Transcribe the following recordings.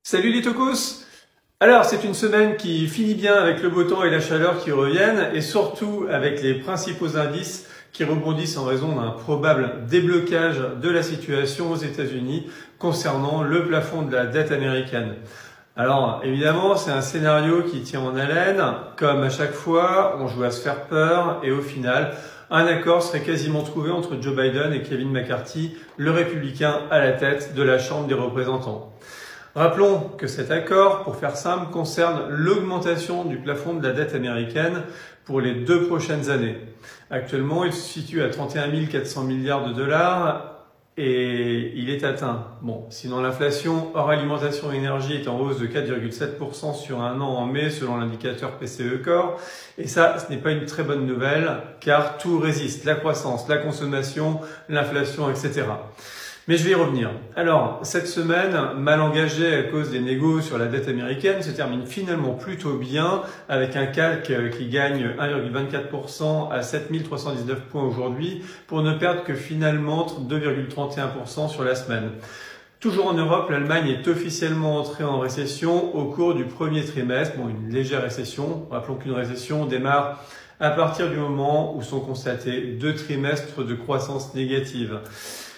Salut les tocos! Alors, c'est une semaine qui finit bien avec le beau temps et la chaleur qui reviennent et surtout avec les principaux indices qui rebondissent en raison d'un probable déblocage de la situation aux États-Unis concernant le plafond de la dette américaine. Alors, évidemment, c'est un scénario qui tient en haleine. Comme à chaque fois, on joue à se faire peur et au final, un accord serait quasiment trouvé entre Joe Biden et Kevin McCarthy, le républicain à la tête de la Chambre des représentants. Rappelons que cet accord, pour faire simple, concerne l'augmentation du plafond de la dette américaine pour les 2 prochaines années. Actuellement, il se situe à 31 400 milliards de dollars et il est atteint. Bon, sinon l'inflation hors alimentation et énergie est en hausse de 4,7% sur un an en mai selon l'indicateur PCE Core. Et ça, ce n'est pas une très bonne nouvelle car tout résiste, la croissance, la consommation, l'inflation, etc. Mais je vais y revenir. Alors, cette semaine, mal engagée à cause des négos sur la dette américaine, se termine finalement plutôt bien avec un CAC qui gagne 1,24% à 7319 points aujourd'hui pour ne perdre que finalement 2,31% sur la semaine. Toujours en Europe, l'Allemagne est officiellement entrée en récession au cours du premier trimestre. Bon, une légère récession. Rappelons qu'une récession démarre à partir du moment où sont constatés 2 trimestres de croissance négative.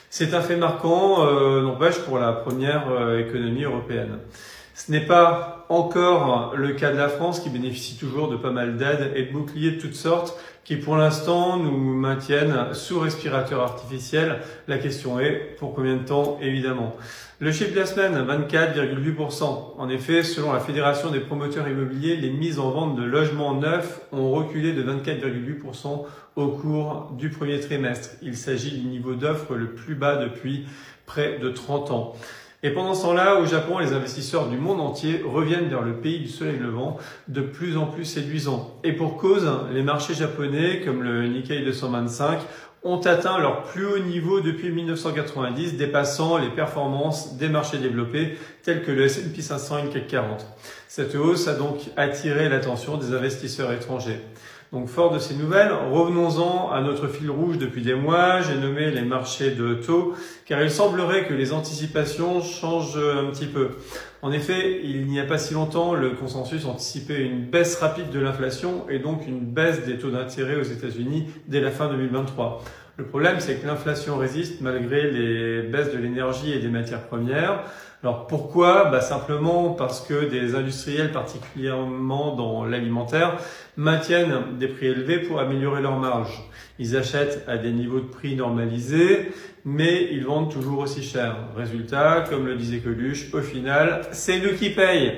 C'est un fait marquant, n'empêche, pour la première économie européenne. Ce n'est pas encore le cas de la France qui bénéficie toujours de pas mal d'aides et de boucliers de toutes sortes qui pour l'instant nous maintiennent sous respirateur artificiel. La question est pour combien de temps évidemment. Le chiffre de la semaine, 24,8%. En effet, selon la Fédération des promoteurs immobiliers, les mises en vente de logements neufs ont reculé de 24,8% au cours du premier trimestre. Il s'agit du niveau d'offre le plus bas depuis près de 30 ans. Et pendant ce temps-là, au Japon, les investisseurs du monde entier reviennent vers le pays du soleil levant de plus en plus séduisant. Et pour cause, les marchés japonais, comme le Nikkei 225, ont atteint leur plus haut niveau depuis 1990, dépassant les performances des marchés développés tels que le S&P 500 et le CAC 40. Cette hausse a donc attiré l'attention des investisseurs étrangers. Donc fort de ces nouvelles, revenons-en à notre fil rouge depuis des mois, j'ai nommé les marchés de taux, car il semblerait que les anticipations changent un petit peu. En effet, il n'y a pas si longtemps, le consensus anticipait une baisse rapide de l'inflation et donc une baisse des taux d'intérêt aux États-Unis dès la fin 2023. Le problème, c'est que l'inflation résiste malgré les baisses de l'énergie et des matières premières. Alors pourquoi? Simplement parce que des industriels, particulièrement dans l'alimentaire, maintiennent des prix élevés pour améliorer leurs marges. Ils achètent à des niveaux de prix normalisés, mais ils vendent toujours aussi cher. Résultat, comme le disait Coluche, au final, c'est nous qui payons.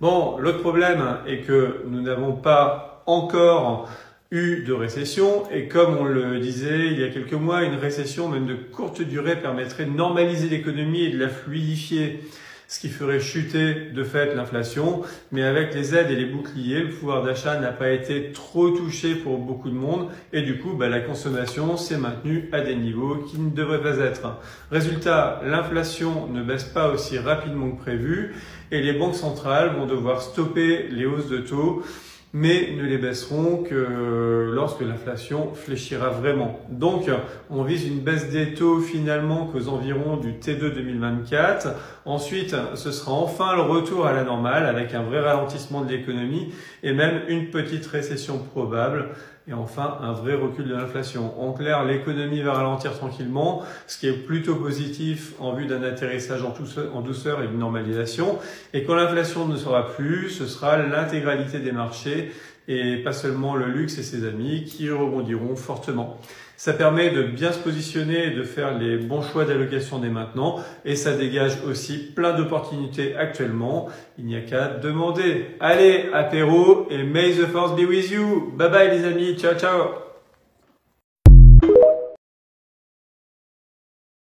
Bon, l'autre problème est que nous n'avons pas encore de récession et comme on le disait il y a quelques mois, une récession même de courte durée permettrait de normaliser l'économie et de la fluidifier, ce qui ferait chuter de fait l'inflation. Mais avec les aides et les boucliers, le pouvoir d'achat n'a pas été trop touché pour beaucoup de monde et du coup la consommation s'est maintenue à des niveaux qui ne devraient pas être. Résultat, l'inflation ne baisse pas aussi rapidement que prévu et les banques centrales vont devoir stopper les hausses de taux, mais ne les baisseront que lorsque l'inflation fléchira vraiment. Donc, on vise une baisse des taux finalement qu'aux environs du T2 2024. Ensuite, ce sera enfin le retour à la normale avec un vrai ralentissement de l'économie et même une petite récession probable. Et enfin, un vrai recul de l'inflation. En clair, l'économie va ralentir tranquillement, ce qui est plutôt positif en vue d'un atterrissage en douceur et d'une normalisation. Et quand l'inflation ne sera plus, ce sera l'intégralité des marchés et pas seulement le luxe et ses amis qui rebondiront fortement. Ça permet de bien se positionner et de faire les bons choix d'allocation dès maintenant et ça dégage aussi plein d'opportunités actuellement. Il n'y a qu'à demander. Allez, apéro et may the force be with you. Bye bye les amis, ciao ciao.